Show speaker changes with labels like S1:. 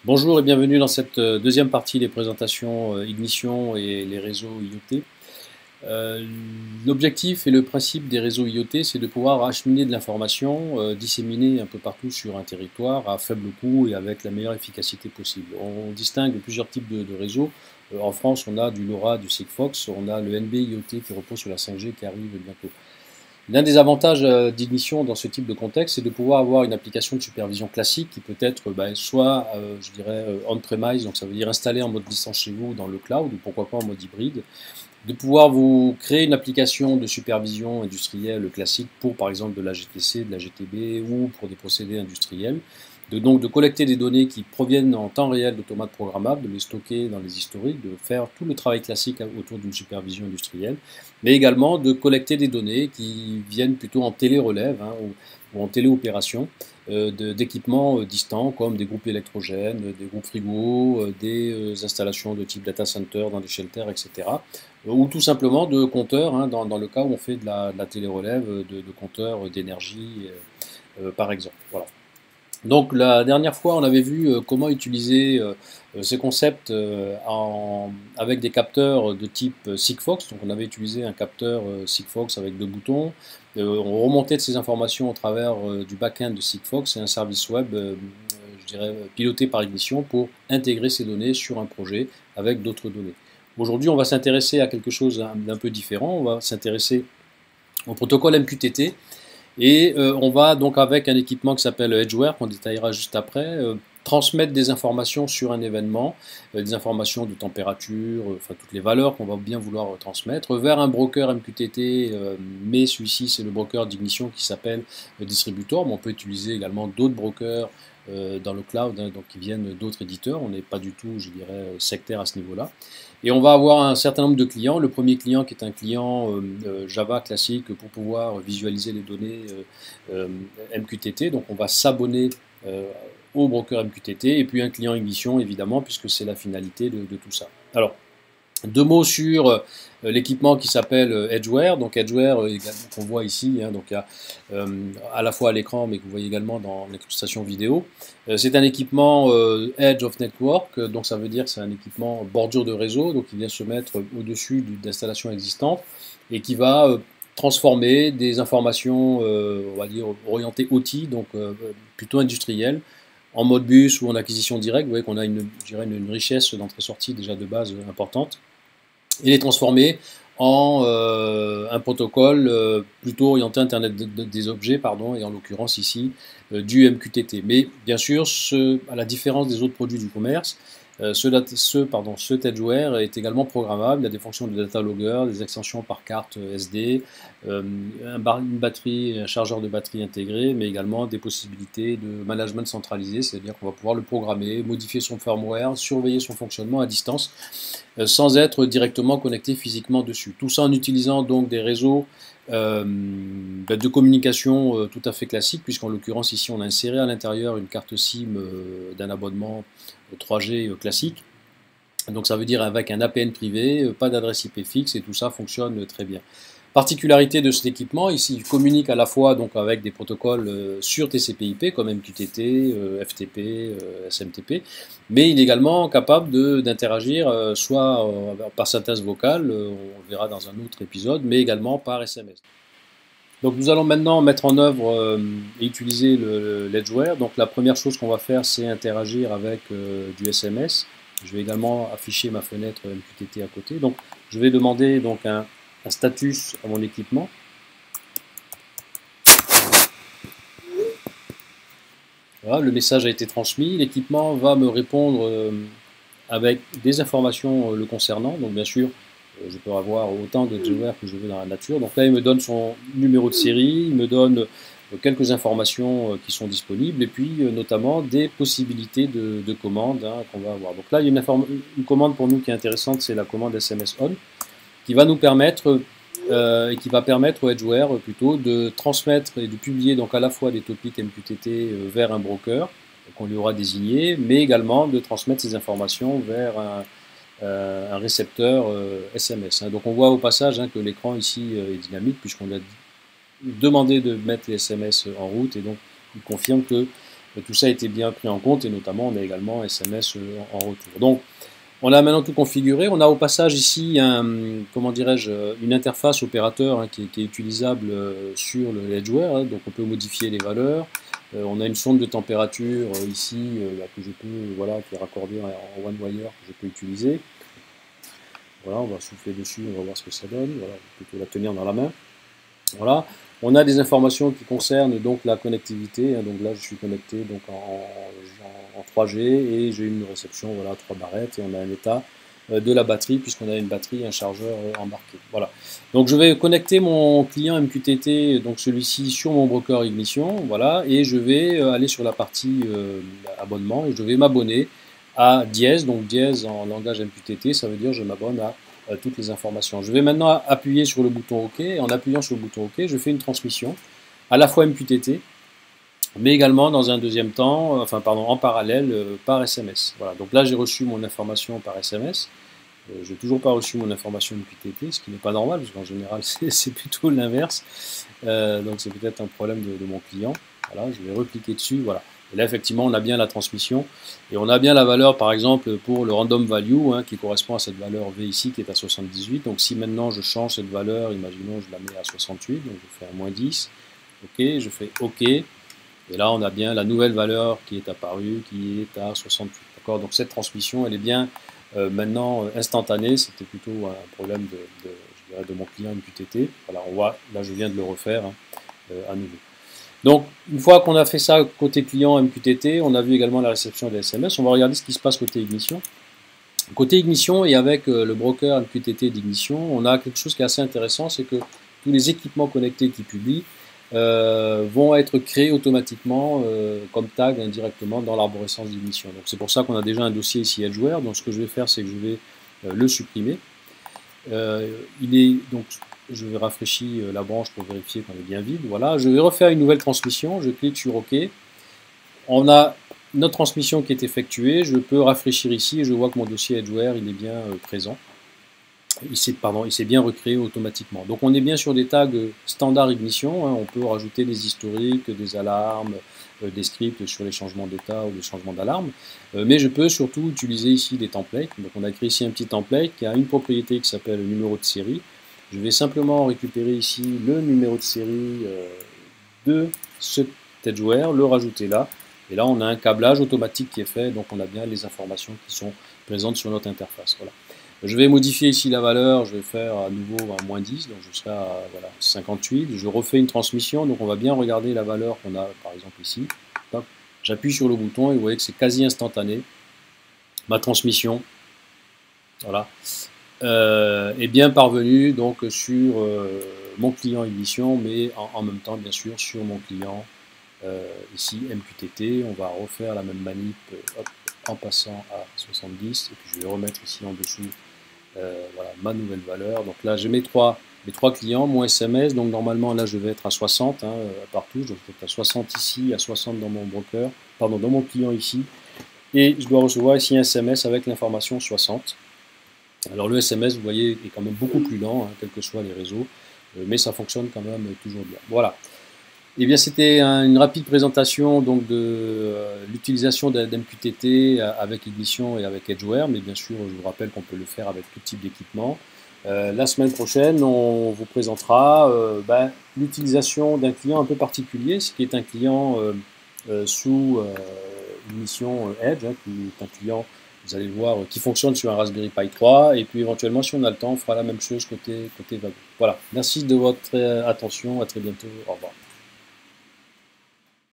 S1: Bonjour et bienvenue dans cette deuxième partie des présentations Ignition et les réseaux IoT. Euh, L'objectif et le principe des réseaux IoT, c'est de pouvoir acheminer de l'information disséminée un peu partout sur un territoire à faible coût et avec la meilleure efficacité possible. On distingue plusieurs types de réseaux. En France, on a du LoRa, du Sigfox, on a le NB IoT qui repose sur la 5G qui arrive bientôt. L'un des avantages d'Ignition dans ce type de contexte, c'est de pouvoir avoir une application de supervision classique qui peut être soit, je dirais, on-premise, donc ça veut dire installé en mode distance chez vous dans le cloud, ou pourquoi pas en mode hybride, de pouvoir vous créer une application de supervision industrielle classique pour, par exemple, de la GTC, de la GTB ou pour des procédés industriels. Donc de collecter des données qui proviennent en temps réel d'automates programmables, de les stocker dans les historiques, de faire tout le travail classique autour d'une supervision industrielle, mais également de collecter des données qui viennent plutôt en télé-relève ou en téléopération d'équipements distants comme des groupes électrogènes, des groupes frigos, des installations de type data center dans des shelters, etc. Ou tout simplement de compteurs, dans le cas où on fait de la télé-relève, de compteurs d'énergie, par exemple. Voilà. Donc la dernière fois, on avait vu comment utiliser ces concepts avec des capteurs de type Sigfox. Donc on avait utilisé un capteur Sigfox avec deux boutons. On remontait de ces informations au travers du back-end de Sigfox et un service web, je dirais, piloté par Ignition pour intégrer ces données sur un projet avec d'autres données. Aujourd'hui, on va s'intéresser à quelque chose d'un peu différent. On va s'intéresser au protocole MQTT. Et on va donc avec un équipement qui s'appelle Edgeware, qu'on détaillera juste après, transmettre des informations sur un événement, des informations de température, enfin toutes les valeurs qu'on va bien vouloir transmettre, vers un broker MQTT, mais celui-ci c'est le broker d'Ignition qui s'appelle Distributor, mais on peut utiliser également d'autres brokers dans le cloud, donc qui viennent d'autres éditeurs, on n'est pas du tout, je dirais, sectaire à ce niveau-là. Et on va avoir un certain nombre de clients. Le premier client qui est un client Java classique pour pouvoir visualiser les données MQTT. Donc on va s'abonner au broker MQTT. Et puis un client Ignition évidemment puisque c'est la finalité de tout ça. Alors deux mots sur l'équipement qui s'appelle Edgeware. Donc Edgeware, qu'on voit ici, donc il y a à la fois à l'écran, mais que vous voyez également dans l'incrustation vidéo. C'est un équipement Edge of Network, donc ça veut dire que c'est un équipement bordure de réseau, donc il vient se mettre au-dessus d'installations existantes et qui va transformer des informations, on va dire, orientées OT, donc plutôt industrielles, en mode bus ou en acquisition directe. Vous voyez qu'on a je dirais une richesse d'entrée-sortie déjà de base importante et les transformer en un protocole plutôt orienté Internet des objets, pardon, et en l'occurrence ici du MQTT. Mais bien sûr, à la différence des autres produits du commerce, cet Edgeware est également programmable. Il y a des fonctions de data logger, des extensions par carte SD, une batterie, un chargeur de batterie intégré, mais également des possibilités de management centralisé, c'est-à-dire qu'on va pouvoir le programmer, modifier son firmware, surveiller son fonctionnement à distance, sans être directement connecté physiquement dessus. Tout ça en utilisant donc des réseaux de communication tout à fait classiques, puisqu'en l'occurrence ici on a inséré à l'intérieur une carte SIM d'un abonnement 3G classique. Donc ça veut dire avec un APN privé, pas d'adresse IP fixe, et tout ça fonctionne très bien. Particularité de cet équipement, ici il communique à la fois donc avec des protocoles sur TCP/IP comme MQTT, FTP, SMTP, mais il est également capable d'interagir soit par synthèse vocale, on le verra dans un autre épisode, mais également par SMS. Donc nous allons maintenant mettre en œuvre et utiliser l'Edgeware. Donc la première chose qu'on va faire, c'est interagir avec du SMS. Je vais également afficher ma fenêtre MQTT à côté. Donc je vais demander donc un status à mon équipement. Voilà, le message a été transmis. L'équipement va me répondre avec des informations le concernant. Donc bien sûr, je peux avoir autant de Edgeware que je veux dans la nature. Donc là, il me donne son numéro de série, il me donne quelques informations qui sont disponibles et puis notamment des possibilités de commandes qu'on va avoir. Donc là, il y a une commande pour nous qui est intéressante, c'est la commande SMS on qui va nous permettre et qui va permettre au Edgeware plutôt de transmettre et de publier donc à la fois des topics MQTT vers un broker qu'on lui aura désigné, mais également de transmettre ces informations vers un récepteur SMS. Donc on voit au passage que l'écran ici est dynamique puisqu'on a demandé de mettre les SMS en route et donc il confirme que tout ça a été bien pris en compte et notamment on a également SMS en retour. Donc on a maintenant tout configuré. On a au passage ici comment dirais-je, une interface opérateur hein, qui est utilisable sur le Edgeware. Hein, donc on peut modifier les valeurs. On a une sonde de température ici que je peux, voilà, qui est raccordée en OneWire que je peux utiliser. Voilà, on va souffler dessus, on va voir ce que ça donne. Voilà, plutôt la tenir dans la main. Voilà. On a des informations qui concernent donc la connectivité. Hein, donc là, je suis connecté donc en 3G et j'ai une réception, voilà, 3 barrettes et on a un état de la batterie puisqu'on a une batterie et un chargeur embarqué. Voilà. Donc je vais connecter mon client MQTT, donc celui-ci sur mon broker Ignition, voilà, et je vais aller sur la partie abonnement et je vais m'abonner à Dièse. Donc Dièse en langage MQTT, ça veut dire je m'abonne à toutes les informations. Je vais maintenant appuyer sur le bouton OK. Et en appuyant sur le bouton OK, je fais une transmission à la fois MQTT, mais également dans un deuxième temps, en parallèle par SMS. Voilà. Donc là, j'ai reçu mon information par SMS. Je n'ai toujours pas reçu mon information MQTT, ce qui n'est pas normal, parce qu'en général, c'est plutôt l'inverse. Donc c'est peut-être un problème de mon client. Voilà, je vais recliquer dessus. Voilà. Et là, effectivement, on a bien la transmission et on a bien la valeur, par exemple, pour le random value, hein, qui correspond à cette valeur V ici, qui est à 78. Donc, si maintenant je change cette valeur, imaginons, je la mets à 68, donc je fais un moins 10. OK, je fais OK. Et là, on a bien la nouvelle valeur qui est apparue, qui est à 68. D'accord. Donc, cette transmission, elle est bien maintenant instantanée. C'était plutôt un problème je dirais, de mon client MQTT. Voilà, on voit, là, je viens de le refaire hein, à nouveau. Donc, une fois qu'on a fait ça côté client MQTT, on a vu également la réception des SMS. On va regarder ce qui se passe côté Ignition. Côté Ignition et avec le broker MQTT d'Ignition, on a quelque chose qui est assez intéressant, c'est que tous les équipements connectés qui publient vont être créés automatiquement comme tag indirectement dans l'arborescence d'Ignition. Donc c'est pour ça qu'on a déjà un dossier ici Edgeware. Donc ce que je vais faire, c'est que je vais le supprimer. Donc je vais rafraîchir la branche pour vérifier qu'on est bien vide. Voilà, je vais refaire une nouvelle transmission. Je clique sur OK. On a notre transmission qui est effectuée. Je peux rafraîchir ici et je vois que mon dossier Edgeware il est bien présent. Il s'est bien recréé automatiquement. Donc on est bien sur des tags standard Ignition. Hein. On peut rajouter des historiques, des alarmes, des scripts sur les changements d'état ou les changements d'alarme. Mais je peux surtout utiliser ici des templates. Donc on a créé ici un petit template qui a une propriété qui s'appelle le numéro de série. Je vais simplement récupérer ici le numéro de série de ce Edgeware, le rajouter là. Et là on a un câblage automatique qui est fait. Donc on a bien les informations qui sont présentes sur notre interface. Voilà. Je vais modifier ici la valeur, je vais faire à nouveau un moins 10, donc je serai à voilà, 58. Je refais une transmission, donc on va bien regarder la valeur qu'on a par exemple ici. J'appuie sur le bouton et vous voyez que c'est quasi instantané. Ma transmission, voilà, est bien parvenue donc sur mon client Ignition, mais en même temps bien sûr sur mon client ici MQTT. On va refaire la même manip hop, en passant à 70 et puis je vais remettre ici en dessous voilà, ma nouvelle valeur. Donc là j'ai mes trois clients, mon SMS, donc normalement là je vais être à 60 hein, partout, je vais être à 60 ici, à 60 dans mon broker, pardon, dans mon client ici, et je dois recevoir ici un SMS avec l'information 60. Alors le SMS, vous voyez, est quand même beaucoup plus lent, hein, quels que soient les réseaux, mais ça fonctionne quand même toujours bien. Voilà. Eh bien, c'était une rapide présentation donc, de l'utilisation d'MQTT avec Ignition et avec Edgeware, mais bien sûr, je vous rappelle qu'on peut le faire avec tout type d'équipement. La semaine prochaine, on vous présentera l'utilisation d'un client un peu particulier, ce qui est un client sous Ignition Edge, hein, qui est un client, vous allez le voir, qui fonctionne sur un Raspberry Pi 3, et puis éventuellement, si on a le temps, on fera la même chose côté Vago. Voilà, merci de votre attention, à très bientôt, au revoir.